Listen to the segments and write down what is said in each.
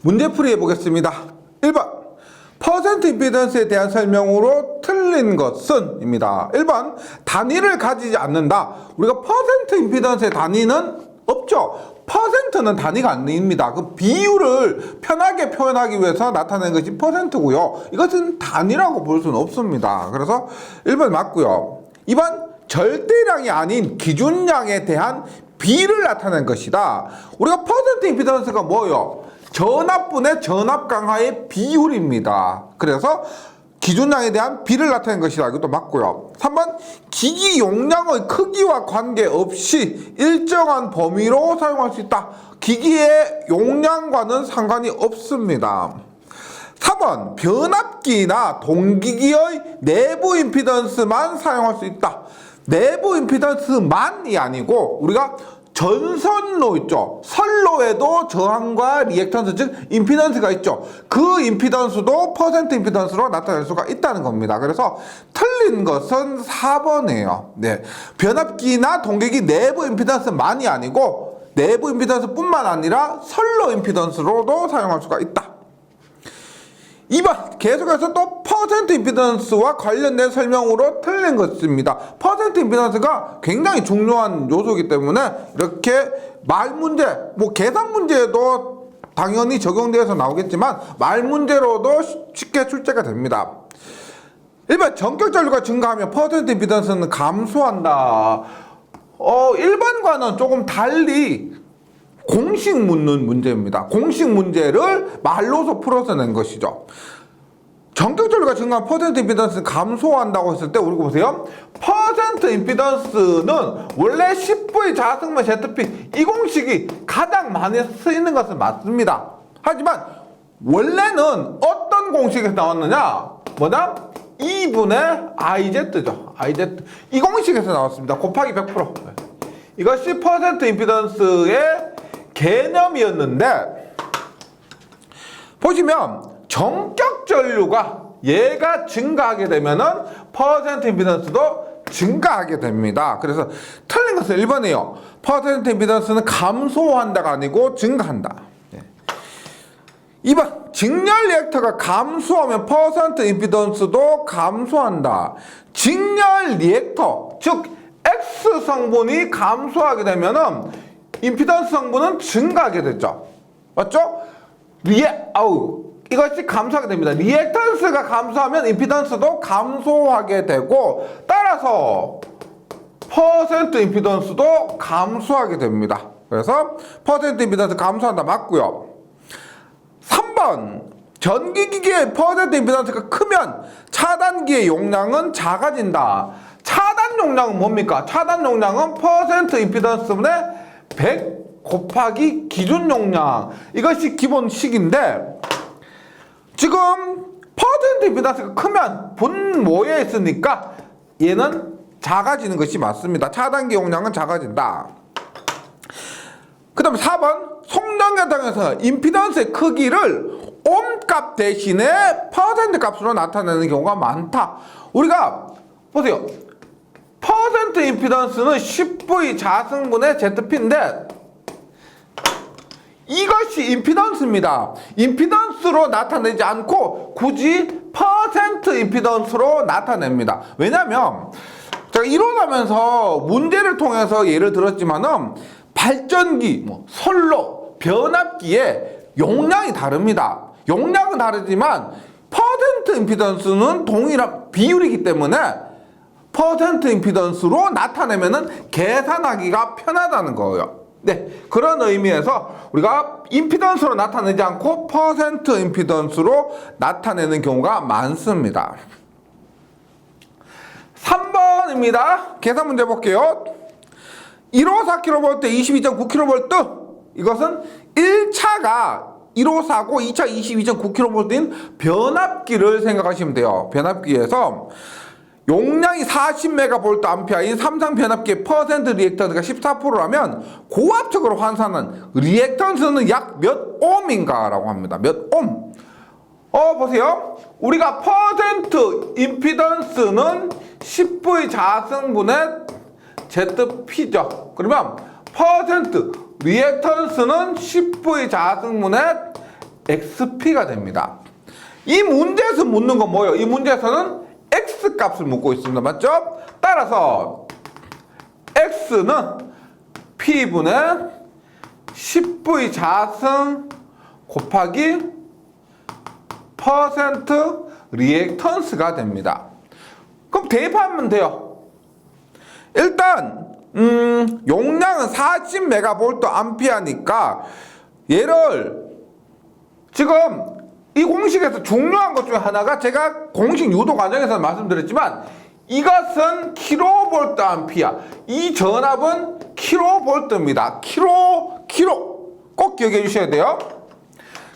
문제풀이 해보겠습니다. 1번 퍼센트 임피던스에 대한 설명으로 틀린 것은 입니다. 1번 단위를 가지지 않는다. 우리가 퍼센트 임피던스의 단위는 없죠. 퍼센트는 단위가 아닙니다. 그 비율을 편하게 표현하기 위해서 나타내는 것이 퍼센트고요. 이것은 단위라고 볼 수는 없습니다. 그래서 1번 맞고요. 2번 절대량이 아닌 기준량에 대한 비를 나타낸 것이다. 우리가 퍼센트 임피던스가 뭐예요? 전압분의 전압 강화의 비율입니다. 그래서 기준량에 대한 비를 나타낸 것이다. 이것도 맞고요. 3번 기기 용량의 크기와 관계없이 일정한 범위로 사용할 수 있다. 기기의 용량과는 상관이 없습니다. 4번 변압기나 동기기의 내부 임피던스만 사용할 수 있다. 내부 임피던스만이 아니고 우리가 전선로 있죠. 선로에도 저항과 리액턴스 즉 임피던스가 있죠. 그 임피던스도 퍼센트 임피던스로 나타낼 수가 있다는 겁니다. 그래서 틀린 것은 4번이에요. 네. 변압기나 동기기 내부 임피던스만이 아니고 내부 임피던스뿐만 아니라 선로 임피던스로도 사용할 수가 있다. 2번 계속해서 또 퍼센트 임피던스와 관련된 설명으로 틀린 것입니다. 퍼센트 임피던스가 굉장히 중요한 요소이기 때문에 이렇게 말 문제, 뭐 계산 문제에도 당연히 적용되어서 나오겠지만 말 문제로도 쉽게 출제가 됩니다. 1번 전격 전류가 증가하면 퍼센트 임피던스는 감소한다. 1번과는 조금 달리 공식 묻는 문제입니다. 공식 문제를 말로서 풀어서 낸 것이죠. 전격 전류가 증가하면 퍼센트 임피던스는 감소한다고 했을 때 우리가 보세요. 퍼센트 임피던스는 원래 10V 자승분 ZP 이 공식이 가장 많이 쓰이는 것은 맞습니다. 하지만 원래는 어떤 공식에서 나왔느냐? 뭐냐? 2분의 IZ죠. IZ. 이 공식에서 나왔습니다. 곱하기 100%. 이것이 퍼센트 임피던스의 개념이었는데 보시면 전격 전류가 얘가 증가하게 되면은 퍼센트 임피던스도 증가하게 됩니다. 그래서 틀린 것은 1번이에요. 퍼센트 임피던스는 감소한다가 아니고 증가한다. 2번 직렬 리액터가 감소하면 퍼센트 임피던스도 감소한다. 직렬 리액터 즉 X 성분이 감소하게 되면은 임피던스 성분은 증가하게 되죠. 맞죠? 이것이 감소하게 됩니다. 리액턴스가 감소하면 임피던스도 감소하게 되고 따라서 퍼센트 임피던스도 감소하게 됩니다. 그래서 퍼센트 임피던스 감소한다 맞고요. 3번 전기기기의 퍼센트 임피던스가 크면 차단기의 용량은 작아진다. 차단 용량은 뭡니까? 차단 용량은 퍼센트 임피던스분의 100 곱하기 기준 용량 이것이 기본식인데 지금 퍼센트 임피던스가 크면 분모에 있으니까 얘는 작아지는 것이 맞습니다. 차단기 용량은 작아진다. 그 다음에 4번 속전개통에서 임피던스의 크기를 옴값 대신에 퍼센트 값으로 나타내는 경우가 많다. 우리가 보세요. 퍼센트 임피던스는 10V 자승분의 ZP인데 이것이 임피던스입니다. 임피던스로 나타내지 않고 굳이 퍼센트 임피던스로 나타냅니다. 왜냐하면 제가 이론하면서 문제를 통해서 예를 들었지만은 발전기, 선로, 변압기의 용량이 다릅니다. 용량은 다르지만 퍼센트 임피던스는 동일한 비율이기 때문에 퍼센트 임피던스로 나타내면은 계산하기가 편하다는 거예요. 네, 그런 의미에서 우리가 임피던스로 나타내지 않고 퍼센트 임피던스로 나타내는 경우가 많습니다. 3번입니다. 계산 문제 볼게요. 154kV, 22.9kV 이것은 1차가 154고 2차 22.9kV인 변압기를 생각하시면 돼요. 변압기에서 용량이 40MVA인 삼성 변압기의 퍼센트 리액턴스가 14%라면 고압적으로 환산한 리액턴스는 약 몇 옴인가 라고 합니다. 몇 옴? 보세요. 우리가 퍼센트 임피던스는 10V 자승분의 ZP죠. 그러면 퍼센트 리액턴스는 10V 자승분의 XP가 됩니다. 이 문제에서 묻는 건 뭐예요? 이 문제에서는 X 값을 묻고 있습니다. 맞죠? 따라서 X는 P분의 10V 자승 곱하기 퍼센트 리액턴스가 됩니다. 그럼 대입하면 돼요. 일단 용량은 40MVA니까 얘를 지금 이 공식에서 중요한 것 중에 하나가 제가 공식 유도 과정에서 말씀드렸지만 이것은 kVA. 이 전압은 kV입니다. 꼭 기억해 주셔야 돼요.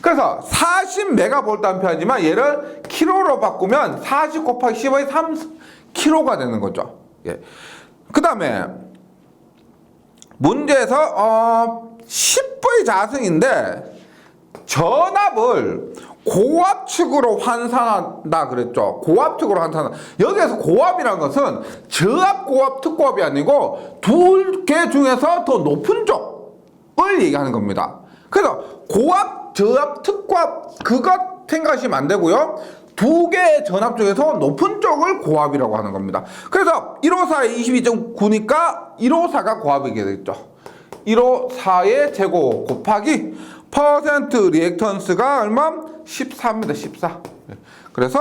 그래서 40MVA지만 얘를 k로 바꾸면 40 곱하기 10의 3kg가 되는 거죠. 예. 그 다음에 문제에서 10V 자승인데 전압을 고압축으로 환산한다 그랬죠. 고압축으로 환산한다. 여기에서 고압이라는 것은 저압 고압 특고압이 아니고 두 개 중에서 더 높은 쪽을 얘기하는 겁니다. 그래서 고압, 저압, 특고압 그것 생각하시면 안 되고요. 두 개의 전압 중에서 높은 쪽을 고압이라고 하는 겁니다. 그래서 154에 22.9니까 154가 고압이게 되겠죠. 154의 제곱 곱하기 퍼센트 리액턴스가 얼마? 14입니다. 14. 그래서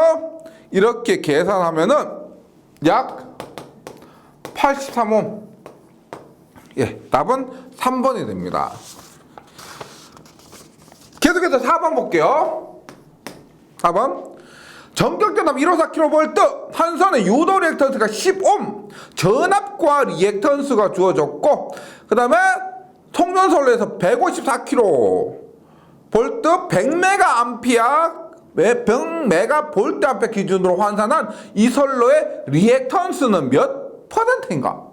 이렇게 계산하면은 약 83옴. 예, 답은 3번이 됩니다. 계속해서 4번 볼게요. 4번. 전격 전압 154kV, 한 선의 유도 리액턴스가 10옴, 전압과 리액턴스가 주어졌고, 그 다음에 송전솔로에서 154kV, 100메가볼트 기준으로 환산한 이 선로의 리액턴스는 몇 퍼센트인가?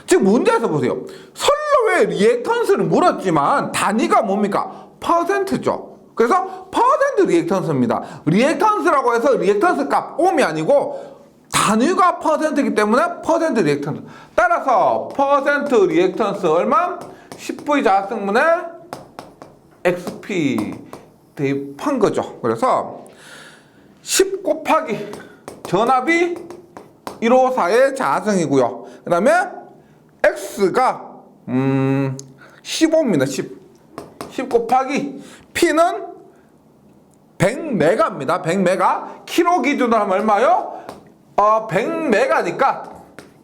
지금 문제에서 보세요. 선로의 리액턴스를 물었지만 단위가 뭡니까? 퍼센트죠. 그래서 퍼센트 리액턴스입니다. 리액턴스라고 해서 리액턴스 값 옴이 아니고 단위가 퍼센트이기 때문에 퍼센트 리액턴스. 따라서 퍼센트 리액턴스 얼마? 10V 자승분의 XP 대입한 거죠. 그래서 10 곱하기 전압이 154의 자승이고요. 그 다음에 X가 15입니다. 10 곱하기 P는 100메가입니다. 100메가. 키로 기준으로 하면 얼마요? 100메가니까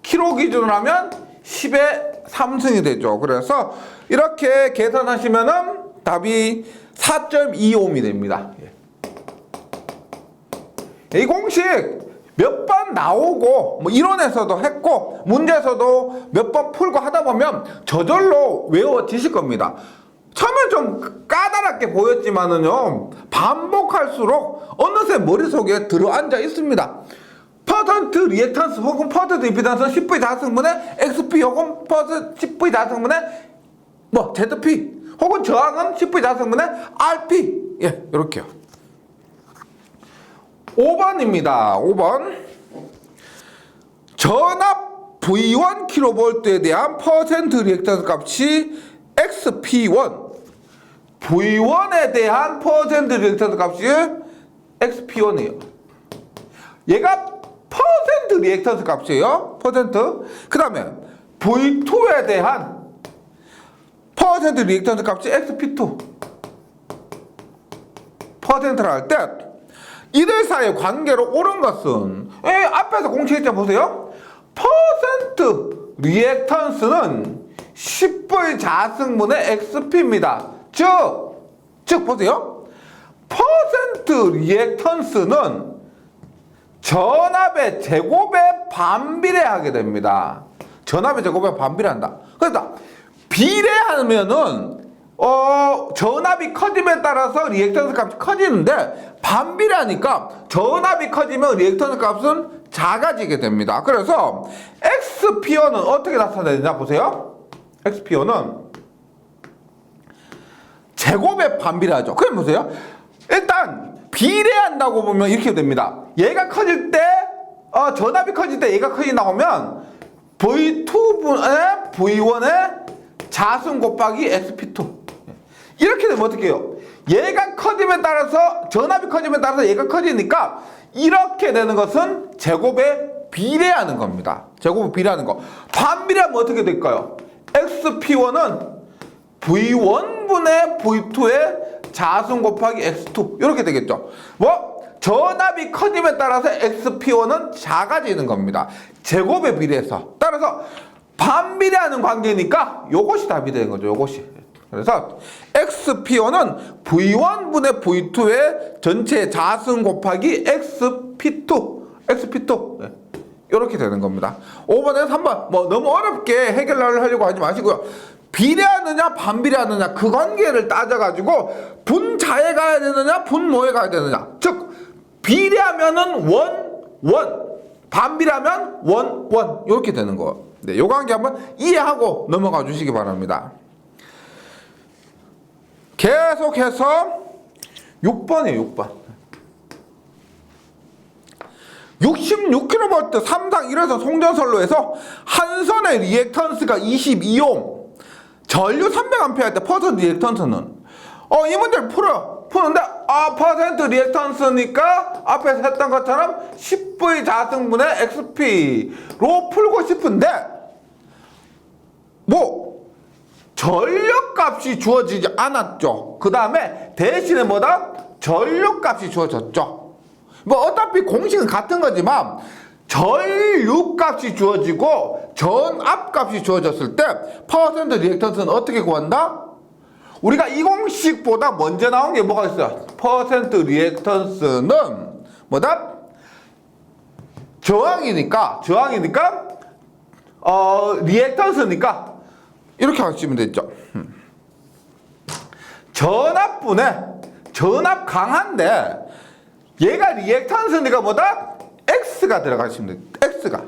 키로 기준으로 하면 10의 3승이 되죠. 그래서 이렇게 계산하시면은 답이 4.25옴이 됩니다. 이 공식 몇 번 나오고 뭐 이론에서도 했고 문제에서도 몇 번 풀고 하다 보면 저절로 외워지실 겁니다. 처음엔 좀 까다롭게 보였지만은요, 반복할수록 어느새 머릿속에 들어앉아 있습니다. 퍼센트 리액턴스 혹은 퍼센트 임피던스 10V 자승분의 XP 혹은 퍼센트 10V 자승분의 ZP 혹은 저항은 10V 자승분의 RP. 예, 이렇게요. 5번입니다. 5번. 전압 V1kV에 대한 퍼센트 리액턴스 값이 XP1. V1에 대한 퍼센트 리액턴스 값이 XP1이에요. 얘가 퍼센트 리액턴스 값이에요. 퍼센트. 그 다음에 V2에 대한 퍼센트 리액턴스 값이 XP2. 퍼센트를 할 때 이들 사이의 관계로 옳은 것은 앞에서 공식했죠. 보세요. 퍼센트 리액턴스는 10V 자승분의 XP입니다. 즉 보세요. 퍼센트 리액턴스는 전압의 제곱에 반비례하게 됩니다. 전압의 제곱에 반비례한다. 그래서 비례하면은 전압이 커짐에 따라서 리액턴스 값이 커지는데 반비례하니까 전압이 커지면 리액턴스 값은 작아지게 됩니다. 그래서 XPO는 어떻게 나타내냐 보세요. XPO는 제곱에 반비례하죠. 그럼 보세요. 일단 비례한다고 보면 이렇게 됩니다. 얘가 커질 때 전압이 커질 때 얘가 크게 나오면 V2분의 V1의 자승 곱하기 XP2 이렇게 되면 어떻게 해요? 얘가 커짐에 따라서 전압이 커짐에 따라서 얘가 커지니까 이렇게 되는 것은 제곱에 비례하는 겁니다. 제곱에 비례하는 거. 반비례하면 어떻게 될까요? XP1은 V1분의 V2의 자승 곱하기 X2 이렇게 되겠죠. 뭐 전압이 커짐에 따라서 XP1은 작아지는 겁니다. 제곱에 비례해서. 따라서 반비례하는 관계니까 요것이 답이 되는 거죠. 요것이. 그래서 XP1은 V1분의 V2의 전체 자승 곱하기 XP2 네. 이렇게 되는 겁니다. 5번에서 3번 뭐 너무 어렵게 해결하려고 하지 마시고요. 비례하느냐 반비례하느냐 그 관계를 따져가지고 분자에 가야 되느냐 분모에 가야 되느냐, 즉 비례하면은 원 반비례하면 원 이렇게 되는 거. 네, 요 관계 한번 이해하고 넘어가 주시기 바랍니다. 계속해서 6번이에요. 6번 66kV 3상 1회선 송전선로에서 한 선의 리액턴스가 22옴, 전류 300A 할 때 퍼센트 리액턴스는 이 문제를 푸는데 퍼센트 리액턴스니까 앞에서 했던 것처럼 10V 자승분의 XP로 풀고 싶은데 뭐 전력값이 주어지지 않았죠. 그 다음에 대신에 뭐다? 전력값이 주어졌죠. 뭐 어차피 공식은 같은 거지만 전류값이 주어지고 전압값이 주어졌을 때 퍼센트 리액턴스는 어떻게 구한다? 우리가 이 공식보다 먼저 나온 게 뭐가 있어요? 퍼센트 리액턴스는 뭐다? 저항이니까 리액턴스니까 이렇게 하시면 되죠. 전압 강한데 얘가 리액턴스니까 뭐다? X가 들어가시면 돼요. X가.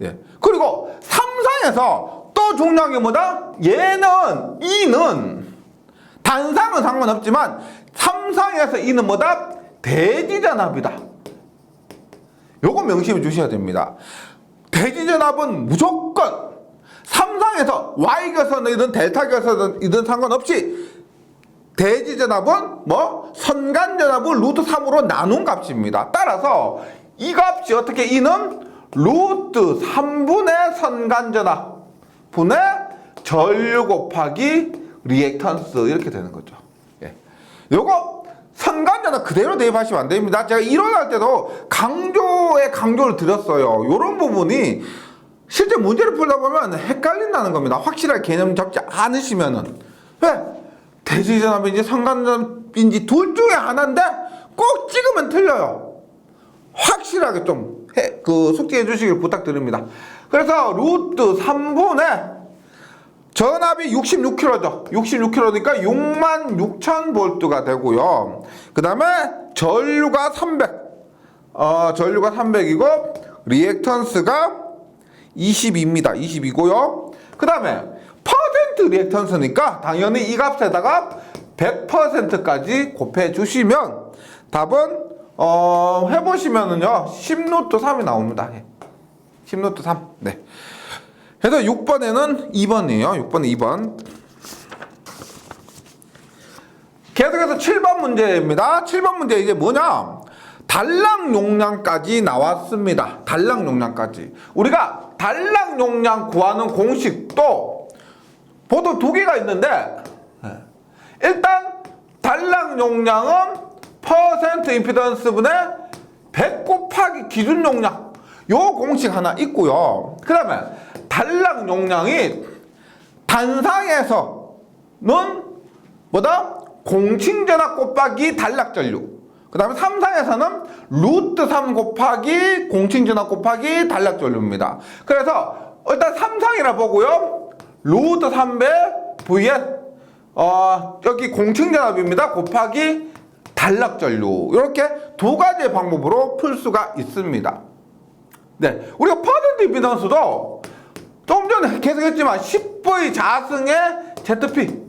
예. 그리고 삼상에서 또 중요한 게 뭐다? E는 단상은 상관없지만 삼상에서 E는 뭐다? 대지전압이다. 요거 명심해 주셔야 됩니다. 대지전압은 무조건 삼상에서 Y격선이든 델타격선이든 상관없이 대지전압은 뭐 선간전압을 루트 3으로 나눈 값입니다. 따라서 이 값이 어떻게 E는 루트 3분의 선간전압 분의 전류 곱하기 리액턴스 이렇게 되는 거죠. 예. 요거 선간전압 그대로 대입하시면 안 됩니다. 제가 이론할 때도 강조를 드렸어요. 요런 부분이 실제 문제를 풀다 보면 헷갈린다는 겁니다. 확실하게 개념 잡지 않으시면은. 왜? 대지전압인지 선간전압인지 둘 중에 하나인데 꼭 찍으면 틀려요. 확실하게 좀 숙지해 주시길 부탁드립니다. 그래서 루트 3분의 전압이 66kV죠. 66kV니까 66,000V가 되고요. 그 다음에 전류가 300이고 리액턴스가 22입니다. 22고요. 그 다음에 퍼센트 리액턴스니까 당연히 이 값에다가 100%까지 곱해 주시면 답은 해보시면은요 10루트 3이 나옵니다. 10루트 3. 네. 그래서 6번에는 2번이에요. 6번에 2번. 계속해서 7번 문제입니다. 7번 문제 이제 뭐냐? 단락 용량까지 나왔습니다. 단락 용량까지. 우리가 단락 용량 구하는 공식도 보통 두 개가 있는데 일단 단락 용량은 퍼센트 임피던스 분의 100 곱하기 기준 용량 요 공식 하나 있고요. 그 다음에 단락 용량이 단상에서는 뭐다? 공칭전압 곱하기 단락 전류. 그 다음에 삼상에서는 루트 3 곱하기 공칭전압 곱하기 단락 전류입니다. 그래서 일단 삼상이라 보고요. 루트 3배 vs 여기 공칭전압입니다. 곱하기 단락 전류. 이렇게 두 가지의 방법으로 풀 수가 있습니다. 네, 우리가 퍼센트 임피던스도 좀 전에 계속했지만 10V 자승의 ZP로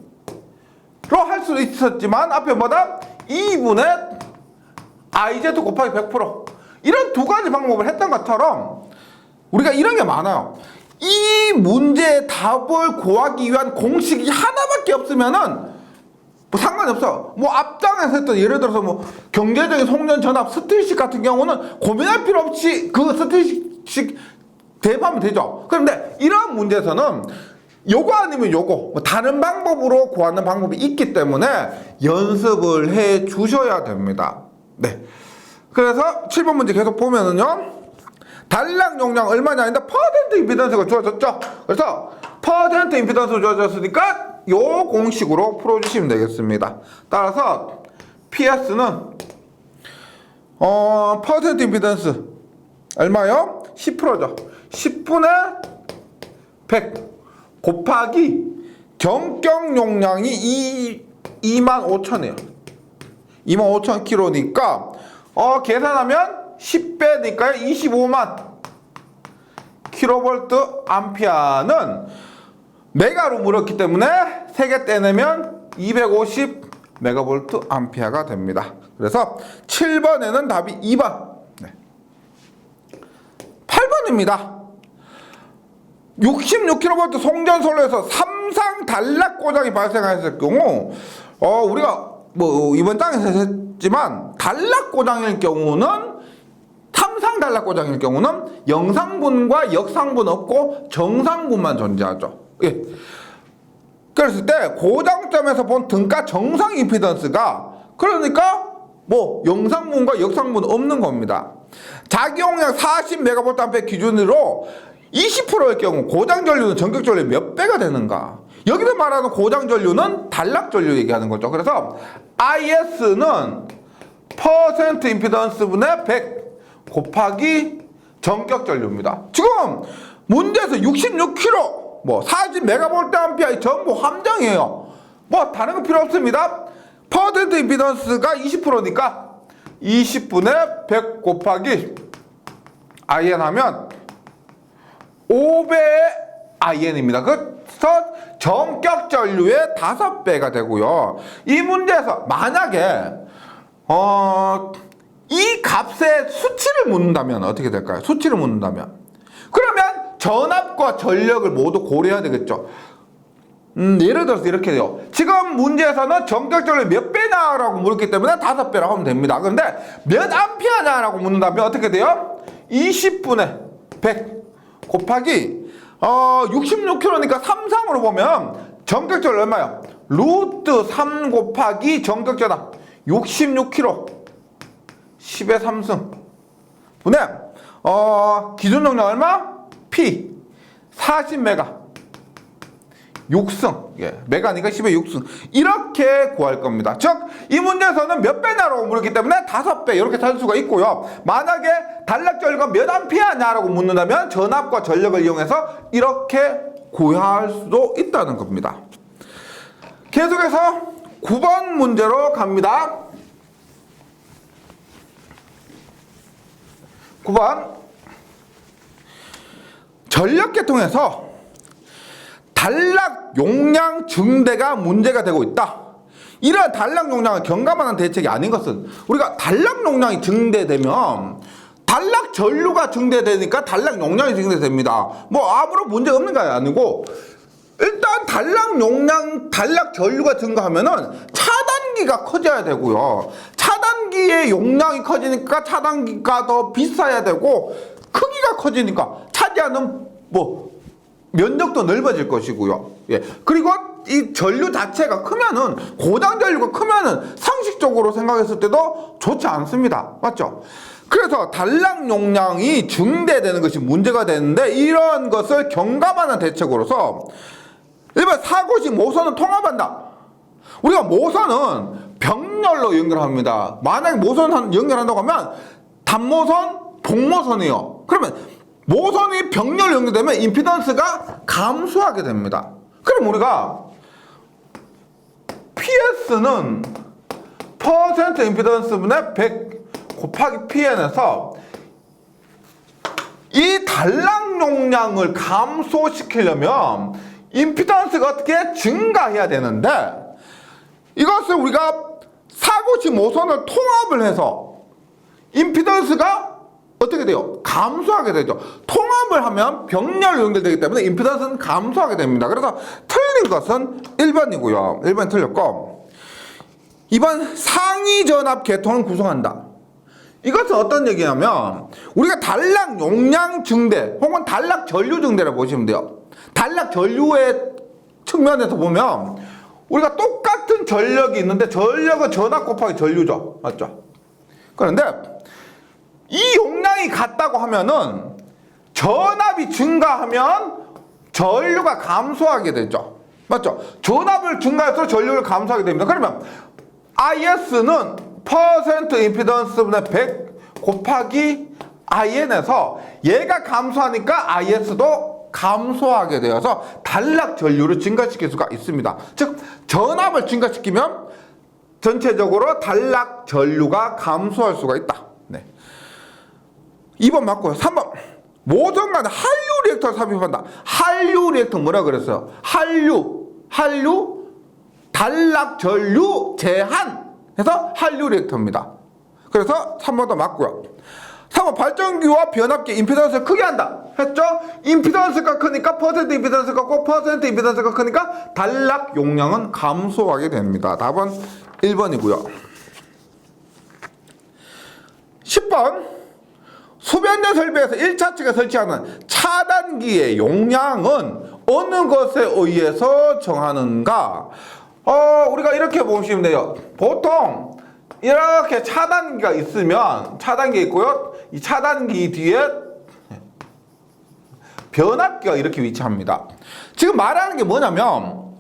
할 수도 있었지만 앞에 뭐다? 2분의 IZ 곱하기 100% 이런 두 가지 방법을 했던 것처럼 우리가 이런 게 많아요. 이 문제의 답을 구하기 위한 공식이 하나밖에 없으면은 뭐 상관이 없어. 뭐 앞장에서 했던 예를 들어서 뭐 경제적인 송전 전압 스틸식 같은 경우는 고민할 필요 없이 그 스틸식 대입하면 되죠. 그런데 이러한 문제에서는 요거 아니면 요거 뭐 다른 방법으로 구하는 방법이 있기 때문에 연습을 해 주셔야 됩니다. 네. 그래서 7번 문제 계속 보면은요. 단락 용량 얼마냐인데 퍼센트 임피던스가 주어졌죠. 그래서 퍼센트 임피던스가 주어졌으니까 요 공식으로 풀어주시면 되겠습니다. 따라서 PS는 퍼센트 임피던스 얼마요? 10%죠. 10분의 100 곱하기 전격 용량이 25,000이에요. 25,000kg니까 계산하면 10배니까 25만 킬로볼트 암페어는 메가로 물었기 때문에 3개 떼내면 250 메가볼트 암페어가 됩니다. 그래서 7번에는 답이 2번. 네. 8번입니다. 66kV 송전솔로에서 삼상 단락 고장이 발생했을 경우 우리가 뭐 이번 장에서 했지만 단락 고장일 경우는 삼상 단락 고장일 경우는 영상분과 역상분 없고 정상분만 존재하죠. 예. 그랬을 때 고장점에서 본 등가 정상 임피던스가 그러니까 뭐 영상분과 역상분 없는 겁니다. 자기용량 40메가볼트 기준으로 20%일 경우 고장 전류는 전격 전류 몇 배가 되는가? 여기서 말하는 고장 전류는 단락 전류 얘기하는 거죠. 그래서 IS는 퍼센트 임피던스 분의 100 곱하기 전격 전류입니다. 지금 문제에서 66kg, 뭐 40메가볼트 암페어 전부 함정이에요. 뭐 다른 거 필요 없습니다. 퍼센트 임피던스가 20%니까 20분의 100 곱하기 IN 하면 5배의 IN입니다. 그래서 전격 전류의 5배가 되고요. 이 문제에서 만약에 이 값의 수치를 묻는다면 어떻게 될까요? 수치를 묻는다면 그러면 전압과 전력을 모두 고려해야 되겠죠. 예를 들어서 이렇게 돼요. 지금 문제에서는 전격 전류 몇 배냐라고 물었기 때문에 5배라고 하면 됩니다. 그런데 몇 암페어냐라고 묻는다면 어떻게 돼요? 20분의 100 곱하기 66kg니까 3상으로 보면 전격 전류 얼마요? 루트 3 곱하기 전격 전압 66kg 10의 3승 분의 기준 용량 얼마? P 40메가 6승 메가니까 10의 6승 이렇게 구할 겁니다. 즉 이 문제에서는 몇 배냐라고 물었기 때문에 5배 이렇게 찾을 수가 있고요. 만약에 단락 전류가 몇 암페어냐라고 묻는다면 전압과 전력을 이용해서 이렇게 구할 수도 있다는 겁니다. 계속해서 9번 문제로 갑니다. 9번 전력계통에서 단락 용량 증대가 문제가 되고 있다. 이러한 단락 용량을 경감하는 대책이 아닌 것은 우리가 단락 용량이 증대되면 단락 전류가 증대되니까 단락 용량이 증대됩니다. 뭐 아무런 문제가 없는 게 아니고 일단 단락 용량, 단락 전류가 증가하면은 차단기가 커져야 되고요. 차단기의 용량이 커지니까 차단기가 더 비싸야 되고 크기가 커지니까 차지하는 뭐 면적도 넓어질 것이고요. 예. 그리고 이 전류 자체가 크면은 고장 전류가 크면은 상식적으로 생각했을 때도 좋지 않습니다. 맞죠? 그래서 단락 용량이 증대되는 것이 문제가 되는데 이런 것을 경감하는 대책으로서 일반 사고식 모선을 통합한다. 우리가 모선은 병렬로 연결합니다. 만약에 모선 연결한다고 하면 단모선, 복모선이에요. 그러면 모선이 병렬로 연결되면 임피던스가 감소하게 됩니다. 그럼 우리가 PS는 퍼센트 임피던스 분의 100 곱하기 PN에서 이 단락 용량을 감소시키려면 임피던스가 어떻게 증가해야 되는데 이것을 우리가 사고식 모선을 통합을 해서 임피던스가 어떻게 돼요? 감소하게 되죠. 통합을 하면 병렬로 연결되기 때문에 임피던스는 감소하게 됩니다. 그래서 틀린 것은 1번이고요. 1번이 틀렸고 2번 상위 전압 계통을 구성한다. 이것은 어떤 얘기냐면 우리가 단락 용량 증대 혹은 단락 전류 증대라고 보시면 돼요. 단락 전류의 측면에서 보면 우리가 똑같은 전력이 있는데 전력은 전압 곱하기 전류죠. 맞죠? 그런데 이 용량이 같다고 하면은 전압이 증가하면 전류가 감소하게 되죠. 맞죠? 전압을 증가해서 전류를 감소하게 됩니다. 그러면 IS는 퍼센트 임피던스분의 100 곱하기 IN에서 얘가 감소하니까 IS도 감소하게 되어서 단락 전류를 증가시킬 수가 있습니다. 즉 전압을 증가시키면 전체적으로 단락 전류가 감소할 수가 있다. 네. 2번 맞고요. 3번 모든 간에 한류 리액터를 삽입한다. 한류 리액터 뭐라 그랬어요? 한류 단락 전류 제한 해서 한류 리액터입니다. 그래서 3번도 맞고요. 3번 발전기와 변압기 임피던스를 크게 한다 했죠? 임피던스가 크니까 퍼센트 임피던스가 크고 퍼센트 임피던스가 크니까 단락 용량은 감소하게 됩니다. 답은 1번이고요. 10번 소변전 설비에서 1차 측에 설치하는 차단기의 용량은 어느 것에 의해서 정하는가? 우리가 이렇게 보시면 돼요. 보통 이렇게 차단기가 있으면 차단기 있고요. 이 차단기 뒤에 변압기가 이렇게 위치합니다. 지금 말하는 게 뭐냐면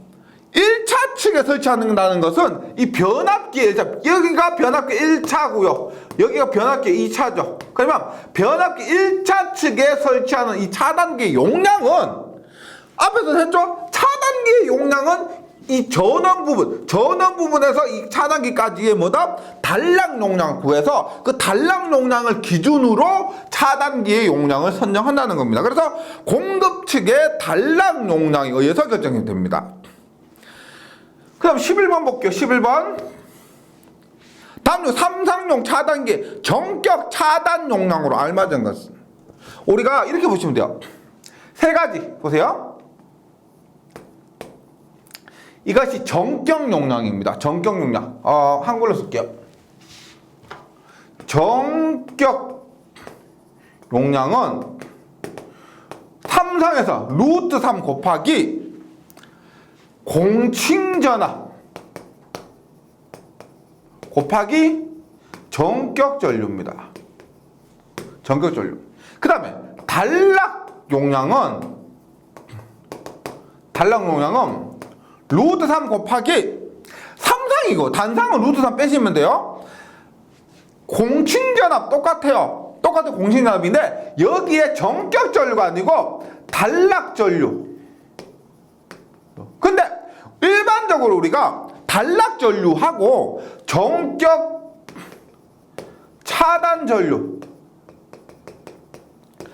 1차 측에 설치한다는 것은 이 변압기 1차, 여기가 변압기 1차고요. 여기가 변압기 2차죠. 그러면 변압기 1차 측에 설치하는 이 차단기 용량은 앞에서 했죠? 차단기의 용량은 이 전원 부분에서 이 차단기까지의 뭐다? 단락 용량을 구해서 그 단락 용량을 기준으로 차단기의 용량을 선정한다는 겁니다. 그래서 공급 측의 단락 용량에 의해서 결정이 됩니다. 그럼 11번 볼게요. 11번. 다음 중 삼상용 차단기 전격 차단 용량으로 알맞은 것은? 우리가 이렇게 보시면 돼요. 세 가지 보세요. 이것이 전격 용량입니다. 전격 용량. 한글로 쓸게요. 전격 용량은 3상에서 루트 3 곱하기 공칭전압 곱하기 전격 전류입니다. 전격 전류. 그 다음에 단락 용량은 루트 3 곱하기 3상이고 단상은 루트 3 빼시면 돼요. 공칭전압 똑같아요. 똑같은 공칭전압인데 여기에 전격 전류가 아니고 단락 전류. 근데 일반적으로 우리가 단락 전류하고 전격 차단 전류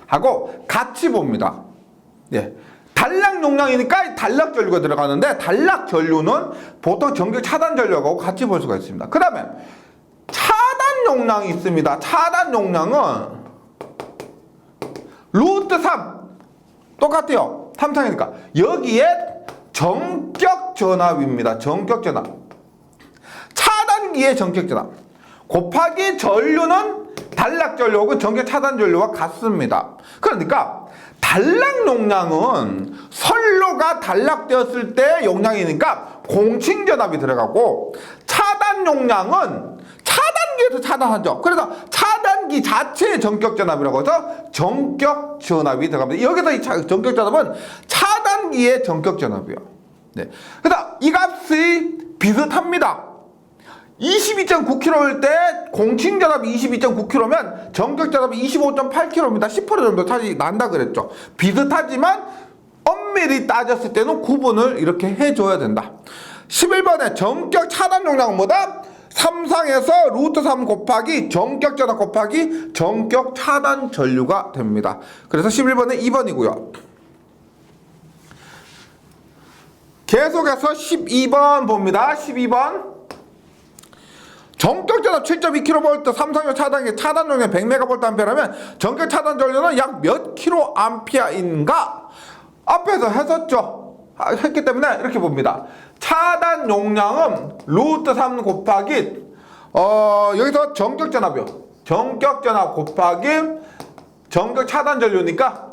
하고 같이 봅니다. 예. 단락 용량이니까 단락 전류가 들어가는데 단락 전류는 보통 전격 차단 전류하고 같이 볼 수가 있습니다. 그 다음에 차단 용량이 있습니다. 차단 용량은 루트 3 똑같아요. 3상이니까 여기에 전격 전압입니다. 전격 전압. 차단기의 전격 전압 곱하기 전류는 단락 전류하고 전격 차단 전류와 같습니다. 그러니까 단락 용량은 선로가 단락되었을 때 용량이니까 공칭전압이 들어가고 차단 용량은 차단기에서 차단하죠. 그래서 차단기 자체의 전격전압이라고 해서 전격전압이 들어갑니다. 여기서 이 전격전압은 차단기의 전격전압이에요. 네. 그다음 이 값이 비슷합니다. 22.9kg일 때 공칭전압이 22.9kg면 전격전압이 25.8kg입니다. 10% 정도 차이 난다 그랬죠. 비슷하지만 엄밀히 따졌을 때는 구분을 이렇게 해줘야 된다. 11번에 전격 차단 용량은 뭐다? 3상에서 루트 3 곱하기 전격전압 곱하기 전격 차단 전류가 됩니다. 그래서 11번은 2번이고요. 계속해서 12번 봅니다. 12번. 전격전압 7.2kV 삼상용 차단기 차단 용량 100MVA라면 전격 차단 전류는 약 몇 kA인가? 앞에서 했었죠. 했기 때문에 이렇게 봅니다. 차단 용량은 루트 3 곱하기 여기서 전격 전압이요. 전격 전압 곱하기 전격 차단 전류니까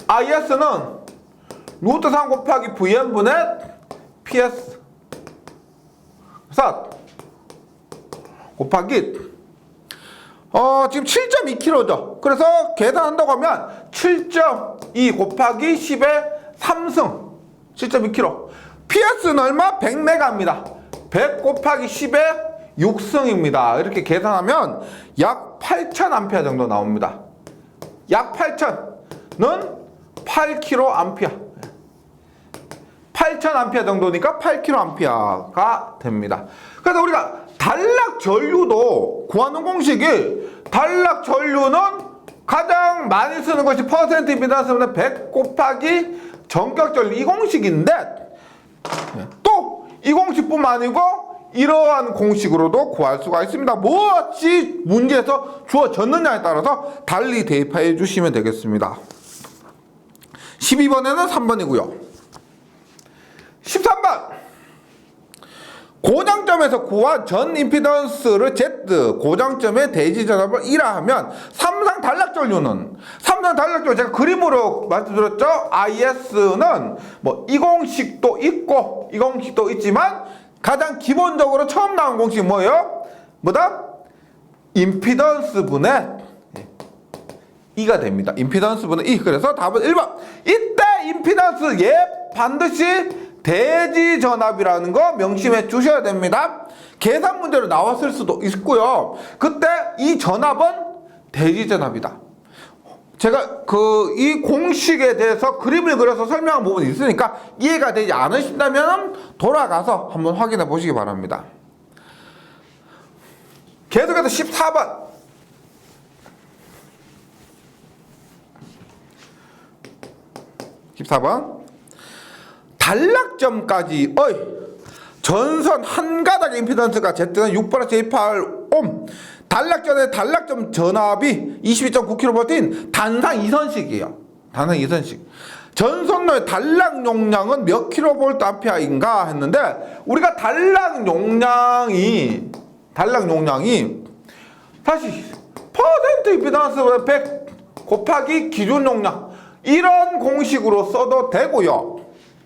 IS는 루트 3 곱하기 VM분의 PS 곱하기 지금 7.2kg죠. 그래서 계산한다고 하면 7.2 곱하기 10의 3승 7.2kg. PS는 얼마? 100메가입니다. 100 곱하기 10의 6승입니다. 이렇게 계산하면 약 8,000A 정도 나옵니다. 약 8,000는 8kA. 8,000A 정도니까 8kA가 됩니다. 그래서 우리가 단락 전류도 구하는 공식이 단락 전류는 가장 많이 쓰는 것이 퍼센트 임피던스는 100 곱하기 전격 전류 이 공식인데 또 이 공식뿐만 아니고 이러한 공식으로도 구할 수가 있습니다. 무엇이 문제에서 주어졌느냐에 따라서 달리 대입해 주시면 되겠습니다. 12번에는 3번이고요. 13번 고정점에서 구한 전 임피던스를 Z 고정점의 대지 전압을 1라 하면 삼성 단락 전류는 제가 그림으로 말씀드렸죠. IS는 뭐 이 공식도 있고 이 공식도 있지만 가장 기본적으로 처음 나온 공식이 뭐예요? 뭐다? 임피던스 분의 2가 됩니다. 임피던스 분의 2. 그래서 답은 1번. 이때 임피던스 반드시 대지 전압이라는 거 명심해 주셔야 됩니다. 계산 문제로 나왔을 수도 있고요. 그때 이 전압은 대지 전압이다. 제가 이 공식에 대해서 그림을 그려서 설명한 부분이 있으니까 이해가 되지 않으신다면 돌아가서 한번 확인해 보시기 바랍니다. 계속해서 14번. 단락점까지의 전선 한 가닥의 임피던스가 Z는 6-J8옴. 단락점 전압이 22.9kV인 단상 2선식이에요. 단상 2선식. 전선로의 단락 용량은 몇 kVA인가 했는데 우리가 단락 용량이 다시 퍼센트 임피던스 100 곱하기 기준 용량 이런 공식으로 써도 되고요.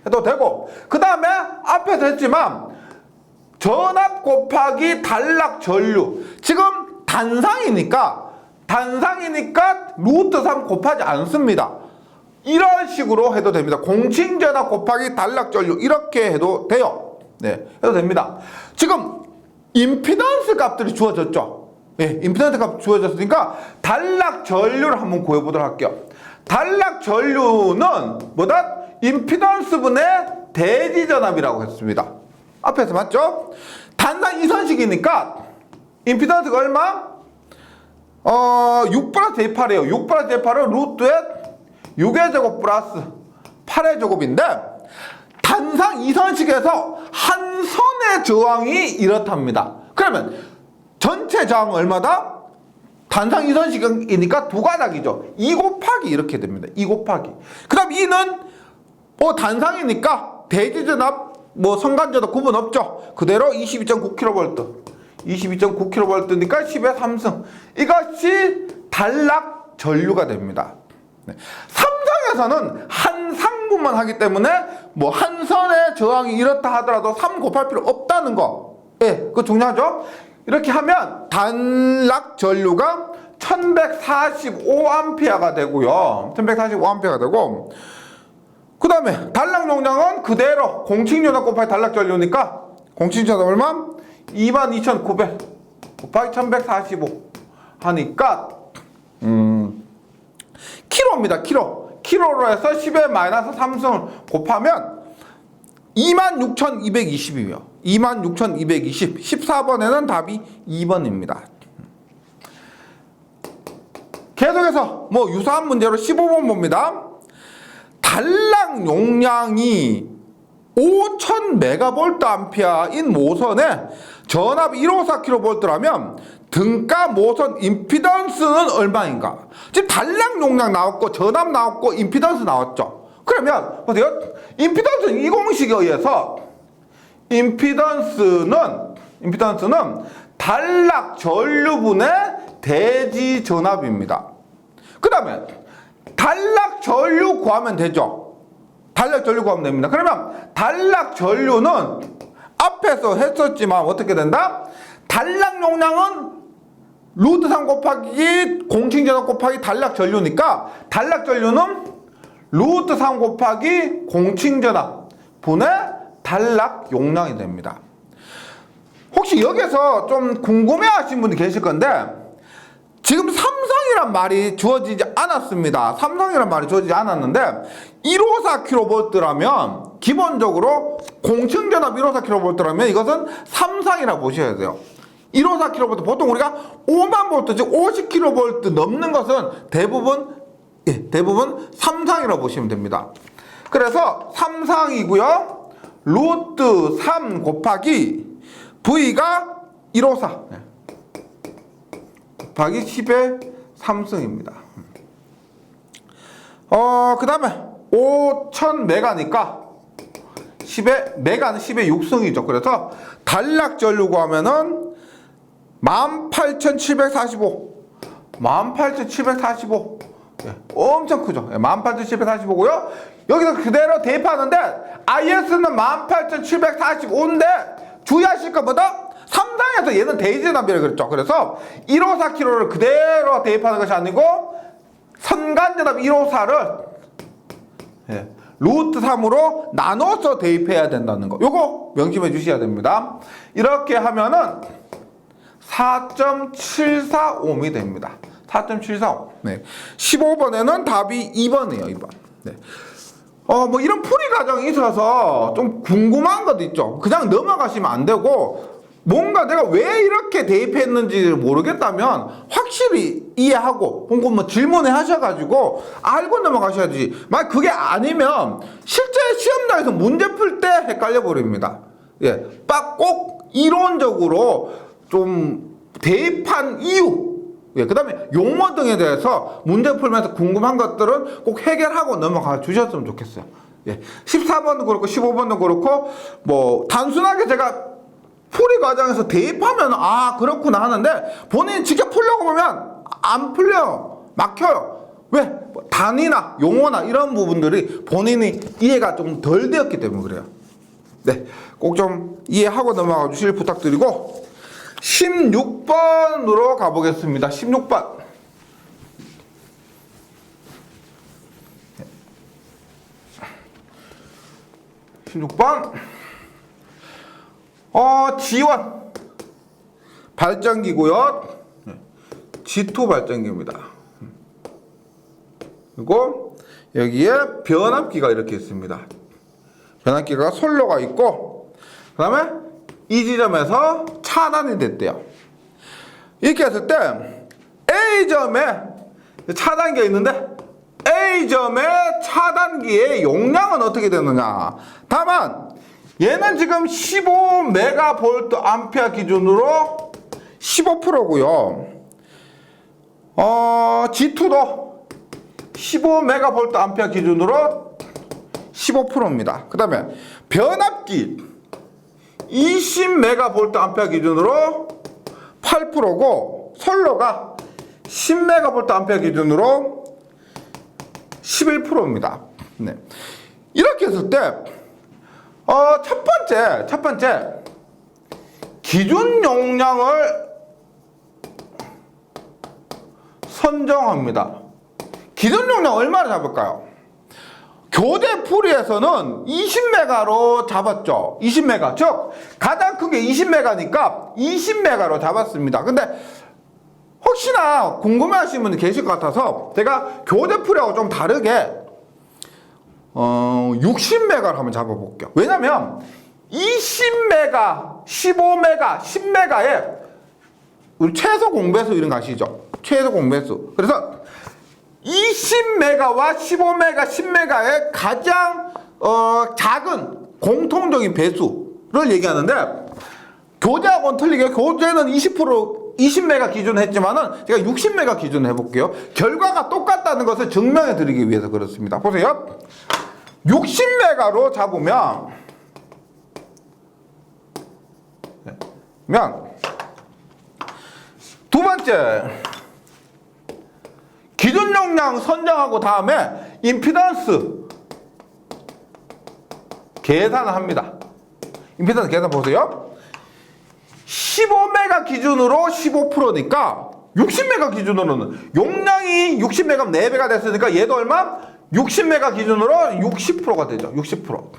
해도 되고 그 다음에 앞에서 했지만 전압 곱하기 단락 전류 지금 단상이니까 루트 3 곱하지 않습니다. 이런 식으로 해도 됩니다. 공칭전압 곱하기 단락 전류 이렇게 해도 돼요. 네, 해도 됩니다. 지금 임피던스 값들이 주어졌죠. 네, 임피던스 값 주어졌으니까 단락 전류를 한번 구해보도록 할게요. 단락 전류는 뭐다? 임피던스 분의 대지 전압이라고 했습니다. 앞에서 맞죠? 단상 2선식이니까 임피던스가 얼마? 6-J8이에요. 6-J8은 루트의 6의 제곱 플러스 8의 제곱인데 단상 2선식에서 한 선의 저항이 이렇답니다. 그러면 전체 저항은 얼마다? 단상 2선식이니까 두 가닥이죠. 2 곱하기 이렇게 됩니다. 2 곱하기. 그 다음 2는 단상이니까 대지전압 선간전압 구분 없죠. 그대로 22.9kV 22.9kV니까 10의 3승 이것이 단락 전류가 됩니다. 네. 삼성에서는 한 상분만 하기 때문에 한 선의 저항이 이렇다 하더라도 3 곱할 필요 없다는 거 그거 중요하죠. 이렇게 하면 단락 전류가 1145A가 되고요. 1145A가 되고 그 다음에 단락 용량은 그대로 공칭전압 곱하기 단락 전류니까 공칭전압 얼마? 22,900 곱하기 1145 하니까 킬로입니다. 킬로로 해서 10의 마이너스 3승을 곱하면 26,220이에요. 26,220 14번에는 답이 2번입니다. 계속해서 유사한 문제로 15번 봅니다. 단락 용량이 5000메가볼트암페어인 모선에 전압 154kV라면 등가 모선 임피던스는 얼마인가? 지금 단락 용량 나왔고 전압 나왔고 임피던스 나왔죠. 그러면 보세요. 임피던스는 이 공식에 의해서 임피던스는 단락 전류분의 대지 전압입니다. 그 다음에 단락 전류 구하면 되죠. 단락 전류 구하면 됩니다. 그러면 단락 전류는 앞에서 했었지만 어떻게 된다? 단락 용량은 루트 3 곱하기 공칭 전압 곱하기 단락 전류니까 단락 전류는 루트 3 곱하기 공칭 전압 분의 단락 용량이 됩니다. 혹시 여기서 좀 궁금해 하신 분이 계실 건데 지금 삼성이란 말이 주어지지 않았습니다. 삼성이란 말이 주어지지 않았는데 154kV라면 기본적으로 공층 전압 154kV라면 이것은 삼성이라고 보셔야 돼요. 154kV 보통 우리가 5만 볼트 즉 50kV 넘는 것은 대부분 삼성이라고 보시면 됩니다. 그래서 삼성이고요. 루트 3 곱하기 V가 154 곱하기 10의 3승입니다. 그 다음에 5000메가니까 10의 메가는 10의 6승이죠. 그래서 단락 전류 구하면은 18745 엄청 크죠. 18745고요. 여기서 그대로 대입하는데 IS는 18745인데 주의하실 것보다 삼성에서 얘는 대지전압이라고 그랬죠. 그래서 154kg를 그대로 대입하는 것이 아니고 선간전압 154를 루트 3으로 나눠서 대입해야 된다는 거. 요거 명심해 주셔야 됩니다. 이렇게 하면은 4.745옴이 됩니다. 4.745. 네. 15번에는 답이 2번이에요. 2번. 네. 뭐 이런 풀이 과정이 있어서 좀 궁금한 것도 있죠. 그냥 넘어가시면 안 되고 뭔가 내가 왜 이렇게 대입했는지를 모르겠다면 확실히 이해하고 혹은 뭐 질문을 하셔가지고 알고 넘어가셔야지. 만약 그게 아니면 실제 시험장에서 문제 풀 때 헷갈려 버립니다. 예, 꼭 이론적으로 좀 대입한 이유, 예, 그 다음에 용어 등에 대해서 문제 풀면서 궁금한 것들은 꼭 해결하고 넘어가 주셨으면 좋겠어요. 예, 14번도 그렇고 15번도 그렇고 뭐 단순하게 제가 풀이 과정에서 대입하면 그렇구나 하는데 본인이 직접 풀려고 보면 안 풀려요. 막혀요. 왜? 뭐 단위나 용어나 이런 부분들이 본인이 이해가 좀 덜 되었기 때문에 그래요. 네, 꼭 좀 이해하고 넘어가 주실 부탁드리고 16번으로 가보겠습니다. 16번. G1 발전기고요. G2 발전기입니다. 그리고 여기에 변압기가 이렇게 있습니다. 변압기가 솔로가 있고 그 다음에 이 지점에서 차단이 됐대요. 이렇게 했을 때 A점에 차단기가 있는데 A점의 차단기의 용량은 어떻게 되느냐. 다만 얘는 지금 15메가볼트 암페어 기준으로 15%고요. G2도 15메가볼트 암페어 기준으로 15%입니다. 그 다음에 변압기 20메가볼트 암페어 기준으로 8%고 솔로가 10메가볼트 암페어 기준으로 11%입니다. 네. 이렇게 했을 때 첫 번째 기준 용량을 선정합니다. 기준 용량 얼마나 잡을까요? 교재 풀이에서는 20메가로 잡았죠. 20메가. 즉 가장 큰 게 20메가니까 20메가로 잡았습니다. 근데 혹시나 궁금해하시는 분이 계실 것 같아서 제가 교재 풀이하고 좀 다르게 60메가를 한번 잡아볼게요. 왜냐면 20메가, 15메가, 10메가에 우리 최소 공배수 이런 거 아시죠? 최소 공배수. 그래서 20메가와 15메가, 10메가의 가장 작은 공통적인 배수를 얘기하는데 교재하고는 틀리게 교재는 20메가 기준 했지만은 제가 60메가 기준 해볼게요. 결과가 똑같다는 것을 증명해 드리기 위해서 그렇습니다. 보세요. 60메가로 잡으면 두 번째, 기준 용량 선정하고 다음에 임피던스 계산을 합니다. 임피던스 계산 보세요. 15메가 기준으로 15%니까 60메가 기준으로는 용량이 60메가 4배가 됐으니까 얘도 얼마? 60메가 기준으로 60%가 되죠. 60%.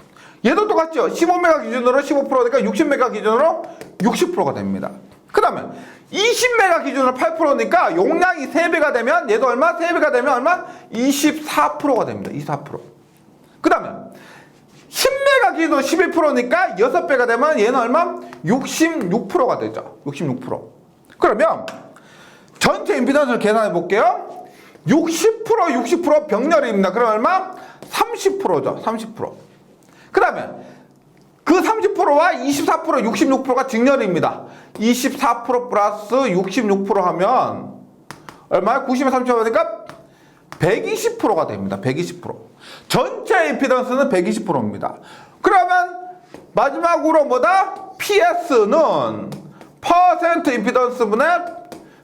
얘도 똑같죠. 15메가 기준으로 15%니까 60메가 기준으로 60%가 됩니다. 그 다음에 20메가 기준으로 8%니까 용량이 3배가 되면 얘도 얼마? 3배가 되면 얼마? 24%가 됩니다. 24%. 그 다음에 10메가 기준으로 11%니까 6배가 되면 얘는 얼마? 66%가 되죠. 66%. 그러면 전체 임피던스를 계산해 볼게요. 60% 병렬입니다. 그럼 얼마? 30%죠. 30%. 그 다음에 그 30%와 24%, 66%가 직렬입니다. 24% 플러스 66% 하면 얼마야? 90에 30% 하니까 120%가 됩니다. 120%. 전체 임피던스는 120%입니다. 그러면 마지막으로 뭐다? PS는 퍼센트 임피던스분의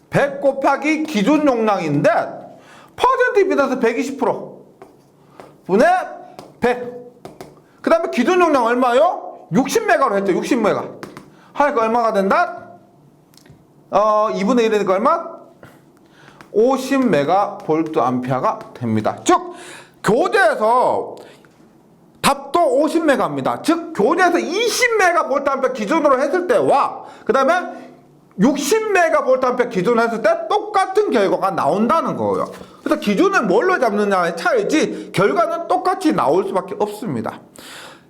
100 곱하기 기준 용량인데 퍼센트 임피던스 120% 분의 100. 그 다음에 기준 용량 얼마요? 60메가로 했죠. 60메가. 하니까 얼마가 된다? 2분의 1이니까 얼마? 50메가 볼트 암페어가 됩니다. 즉 교재에서 답도 50메가입니다. 즉 교재에서 20메가 볼트 암페어 기준으로 했을 때와 그 다음에 60메가 볼트 암페어 기준으로 했을 때 똑같은 결과가 나온다는 거예요. 그래서 기준을 뭘로 잡느냐의 차이지 결과는 똑같이 나올 수밖에 없습니다.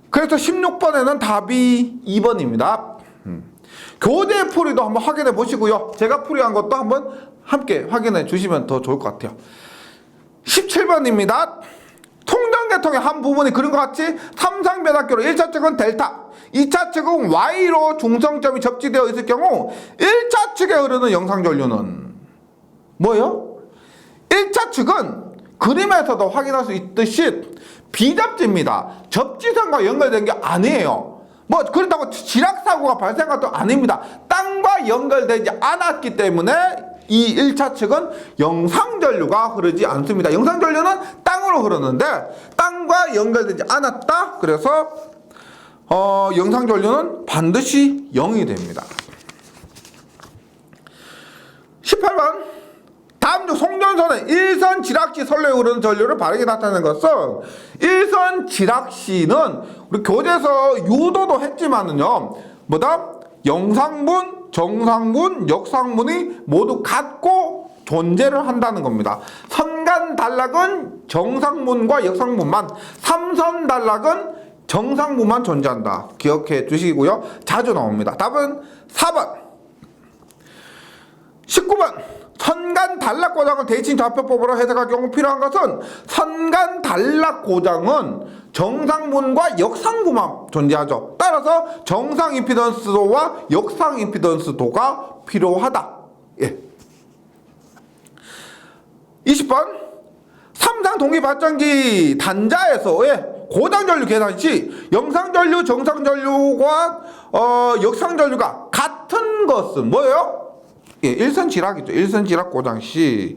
그래서 16번에는 답이 2번입니다. 교재 풀이도 한번 확인해 보시고요. 제가 풀이한 것도 한번 함께 확인해 주시면 더 좋을 것 같아요. 17번입니다. 통전계통의 한 부분이 그린 것 같이 삼상변압기로 1차 측은 델타, 2차 측은 Y로 중성점이 접지되어 있을 경우 1차 측에 흐르는 영상전류는 뭐예요? 1차 측은 그림에서도 확인할 수 있듯이 비접지입니다. 접지선과 연결된 게 아니에요. 뭐 그렇다고 지락사고가 발생한 것도 아닙니다. 땅과 연결되지 않았기 때문에 이 1차 측은 영상전류가 흐르지 않습니다. 영상전류는 땅으로 흐르는데 땅과 연결되지 않았다. 그래서 영상전류는 반드시 0이 됩니다. 18번 다음 중 송전선의 일선 지락시 선로에 흐르는 전류를 바르게 나타내는 것은 일선 지락시는 우리 교재에서 유도도 했지만은요 뭐다? 영상문, 정상문, 역상문이 모두 같고 존재를 한다는 겁니다. 선간 단락은 정상문과 역상문만, 삼선 단락은 정상문만 존재한다. 기억해 주시고요. 자주 나옵니다. 답은 4번. 19번. 선간 단락 고장을 대칭 좌표법으로 해석할 경우 필요한 것은 선간 단락 고장은 정상문과 역상부만 존재하죠. 따라서 정상 임피던스도와 역상 임피던스도가 필요하다. 예. 20번 삼상 동기 발전기 단자에서의 고장전류 계산 시 영상전류, 정상전류와 역상전류가 같은 것은 뭐예요? 예, 일선 지락이죠. 일선 지락 고장 시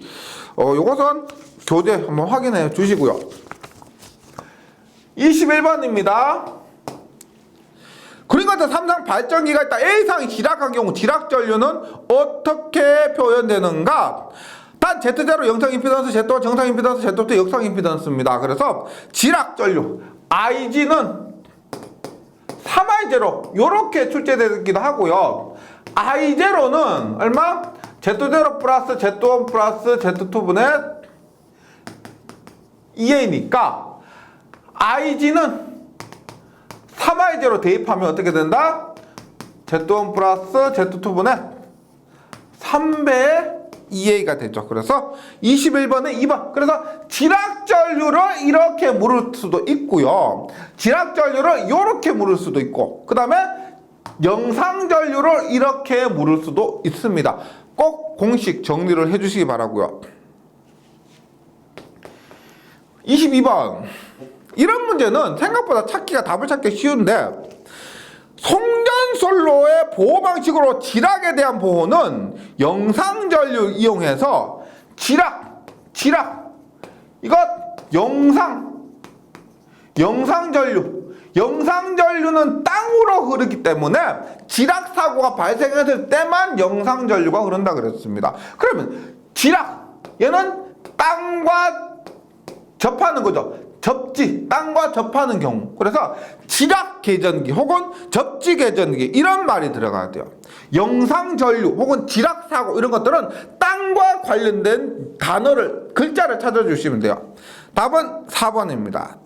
요것은 교재 한번 확인해 주시고요. 21번입니다. 그림 같은 삼상 발전기가 있다. A상이 지락한 경우 지락전류는 어떻게 표현되는가? 단 Z0 영상 임피던스, Z1 정상 임피던스, Z2 역상 임피던스입니다. 그래서 지락전류 IG는 3I0 요렇게 출제되기도 하고요. I0는 얼마? Z0 플러스 Z1 플러스 Z2분의 2A니까 IG는 3I0 대입하면 어떻게 된다? Z1 플러스 Z2분의 3배의 2A가 되죠. 그래서 21번에 2번. 그래서 지락전류를 이렇게 물을 수도 있고요. 지락전류를 이렇게 물을 수도 있고 그 다음에 영상전류를 이렇게 물을 수도 있습니다. 꼭 공식 정리를 해주시기 바라고요. 22번. 이런 문제는 생각보다 답을 찾기 쉬운데 송전수 솔로의 보호 방식으로 지락에 대한 보호는 영상전류 이용해서 지락 이것 영상전류는 땅으로 흐르기 때문에 지락 사고가 발생했을 때만 영상전류가 흐른다 그랬습니다. 그러면 지락 얘는 땅과 접하는 거죠. 땅과 접하는 경우. 그래서 지락 계전기 혹은 접지 계전기 이런 말이 들어가야 돼요. 영상전류 혹은 지락 사고 이런 것들은 땅과 관련된 글자를 찾아주시면 돼요. 답은 4번입니다.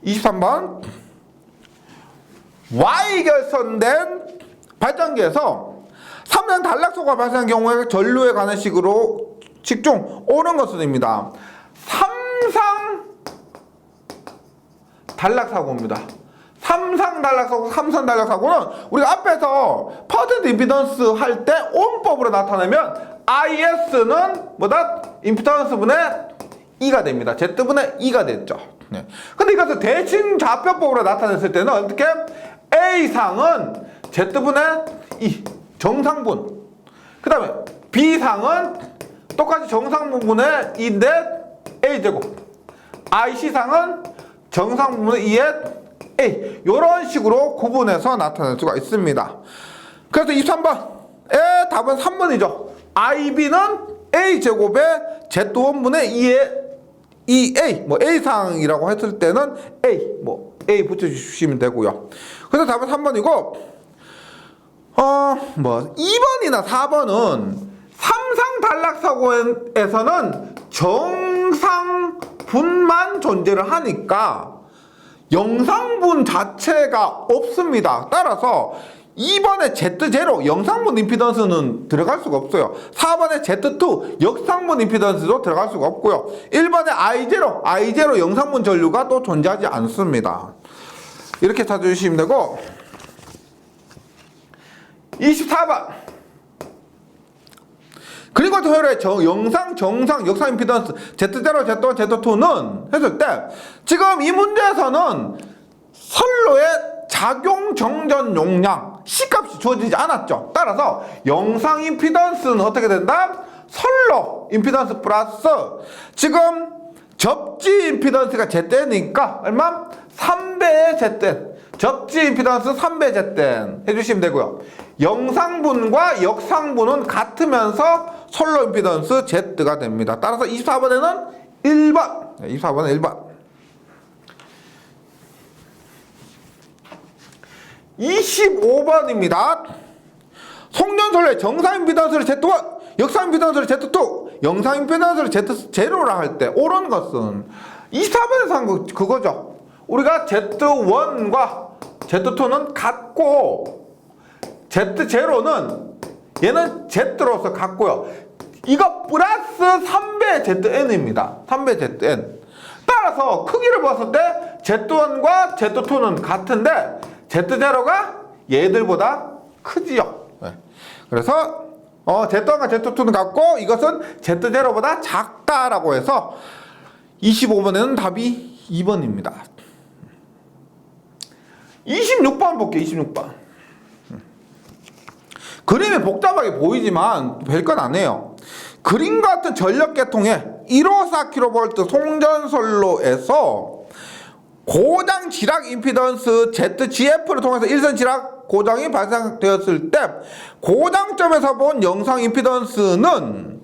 23번 Y결선된 발전기에서 3년 단락사고가 발생한 경우에 전류에 관한 식으로 식중 옳은 것은입니다. 삼상 단락사고입니다. 삼선 단락사고는 우리가 앞에서 퍼센트 임피던스 할 때 온법으로 나타내면 IS는 뭐다? 임피던스분의 E가 됩니다. Z분의 E가 됐죠. 네. 근데 이것을 대칭 좌표법으로 나타냈을 때는 어떻게? A상은 Z분의 E, 정상분. 그 다음에 B상은 똑같이 정상분의 2인데 A제곱. IC상은 정상분의 2의 A. 이런 식으로 구분해서 나타낼 수가 있습니다. 그래서 23번의 답은 3번이죠. IB는 A제곱의 Z1분의 2의 2A. A상이라고 했을 때는 A 붙여주시면 되고요. 그래서 답은 3번이고, 2번이나 4번은 삼상 단락사고에서는 정상분만 존재를 하니까 영상분 자체가 없습니다. 따라서 2번의 Z0 영상분 임피던스는 들어갈 수가 없어요. 4번의 Z2 역상분 임피던스도 들어갈 수가 없고요. 1번의 I0 영상분 전류가 또 존재하지 않습니다. 이렇게 찾아주시면 되고, 24번 그리고 토요일에 정상 역상 임피던스 Z0, Z1, Z2는 했을 때 지금 이 문제에서는 선로의 작용 정전 용량 C값이 주어지지 않았죠. 따라서 영상 임피던스는 어떻게 된다? 선로 임피던스 플러스 지금 접지 임피던스가 ZN이니까 얼마? 3배의 ZN. 접지 임피던스 3배 ZN 해주시면 되고요. 영상분과 역상분은 같으면서 선로 임피던스 Z가 됩니다. 따라서 24번에는 1번. 24번은 1번. 25번입니다. 송전선로의 정상 임피던스를 Z1, 역상 임피던스를 Z2, 영상 임피던스를 Z0라 할 때 옳은 것은 24번에서 한 그거죠. 우리가 Z1과 Z2는 같고 Z0는 얘는 Z로서 같고요. 이거 플러스 3배 ZN입니다. 3배 ZN. 따라서 크기를 봤을 때 Z1과 Z2는 같은데 Z0가 얘들보다 크지요. 네. 그래서 Z1과 Z2는 같고 이것은 Z0보다 작다라고 해서 25번에는 답이 2번입니다. 26번 볼게요. 26번. 그림이 복잡하게 보이지만 별건 아니에요. 그림과 같은 전력계통에 154kV 송전선로에서 고장 지락 임피던스 ZGF를 통해서 일선 지락 고장이 발생되었을 때 고장점에서 본 영상 임피던스는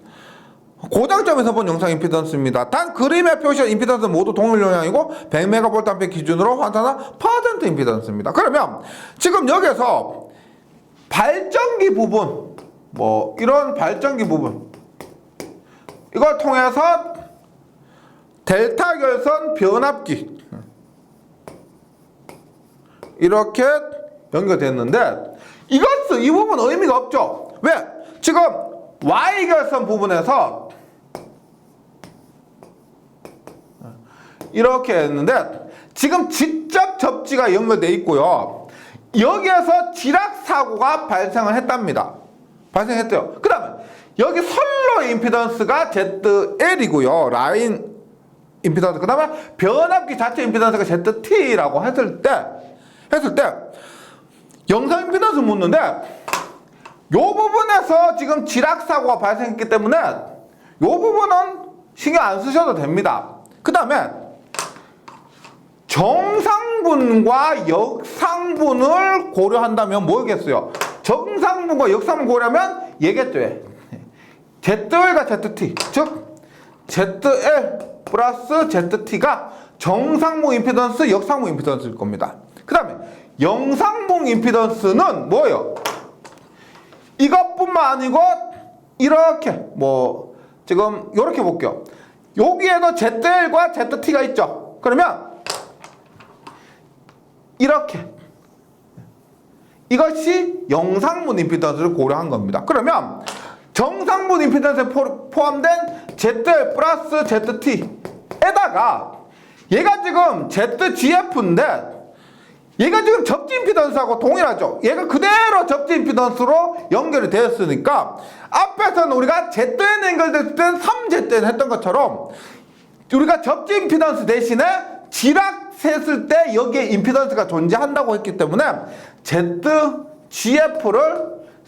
단 그림에 표시한 임피던스 모두 동일 용량이고 100MV 기준으로 환산한 퍼센트 임피던스입니다. 그러면 지금 여기서 발전기 부분, 이런 발전기 부분 이걸 통해서 델타 결선 변압기 이렇게 연결됐는데 이 부분은 의미가 없죠. 왜? 지금 Y결선 부분에서 이렇게 했는데 지금 직접 접지가 연결되어 있고요. 여기에서 지락 사고가 발생을 했답니다. 발생했대요. 그 다음에 여기 선로 임피던스가 ZL이고요. 라인 임피던스. 그 다음에 변압기 자체 임피던스가 ZT라고 했을 때 했을 때 영상 임피던스 묻는데 요 부분에서 지금 지락사고가 발생했기 때문에 요 부분은 신경 안 쓰셔도 됩니다. 그 다음에 정상분과 역상분을 고려한다면 뭐겠어요? 정상분과 역상분 고려하면 얘겠죠. ZL과 ZT, 즉 ZL 플러스 ZT가 정상분 임피던스, 역상분 임피던스일 겁니다. 그 다음에 영상분 임피던스는 뭐예요? 이것뿐만 아니고 이렇게 뭐 지금 이렇게 볼게요. 여기에도 ZL과 ZT가 있죠. 그러면 이렇게 이것이 영상분 임피던스를 고려한 겁니다. 그러면 정상분 임피던스에 포함된 ZL 플러스 ZT에다가 얘가 지금 ZGF인데 얘가 지금 접지 임피던스하고 동일하죠. 얘가 그대로 접지 임피던스로 연결이 되었으니까 앞에서는 우리가 ZN 연결됐을 땐 3ZN 했던 것처럼 우리가 접지 임피던스 대신에 지락했을 때 여기에 임피던스가 존재한다고 했기 때문에 ZGF를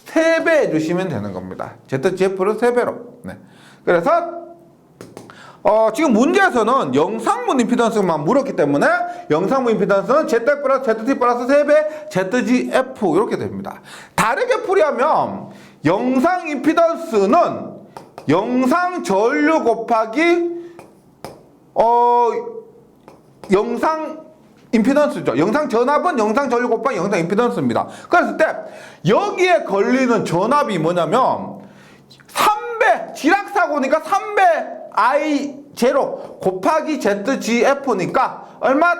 3배 해주시면 되는 겁니다. ZGF를 3배로. 네. 그래서 지금 문제에서는 영상분 임피던스만 물었기 때문에 영상분 임피던스는 ZL 플러스 ZT 플러스 3배 ZGF 이렇게 됩니다. 다르게 풀이하면 영상 임피던스는 영상 전류 곱하기 영상 임피던스죠. 영상 전압은 영상 전류 곱하기 영상 임피던스입니다. 그랬을 때 여기에 걸리는 전압이 뭐냐면 3배 지락사고니까 3배 I0 곱하기 ZGF니까 얼마?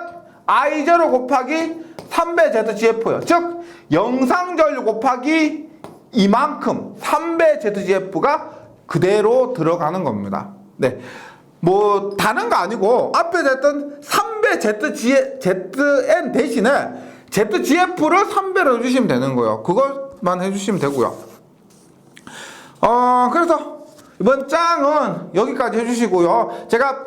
I0 곱하기 3배 ZGF요. 즉 영상 전류 곱하기 이만큼 3배 ZGF가 그대로 들어가는 겁니다. 네. 뭐 다른 거 아니고 앞에 됐던 3배 ZN 대신에 ZGF를 3배로 해주시면 되는 거예요. 그것만 해주시면 되고요. 그래서 이번 장은 여기까지 해주시고요. 제가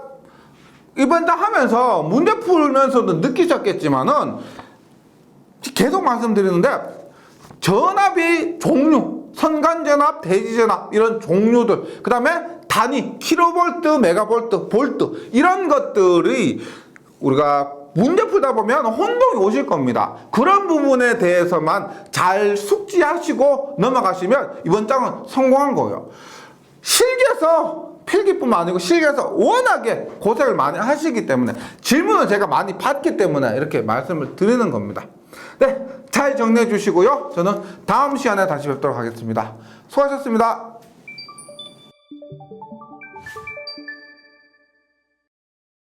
이번 장 하면서 문제 풀면서도 느끼셨겠지만은 계속 말씀드리는데 전압이 종류, 선간전압, 대지전압 이런 종류들, 그 다음에 단위, 킬로볼트, 메가볼트, 볼트 이런 것들이 우리가 문제 풀다 보면 혼동이 오실 겁니다. 그런 부분에 대해서만 잘 숙지하시고 넘어가시면 이번 장은 성공한 거예요. 실기에서 필기뿐만 아니고 실기에서 워낙에 고생을 많이 하시기 때문에 질문을 제가 많이 받기 때문에 이렇게 말씀을 드리는 겁니다. 네, 잘 정리해 주시고요. 저는 다음 시간에 다시 뵙도록 하겠습니다. 수고하셨습니다.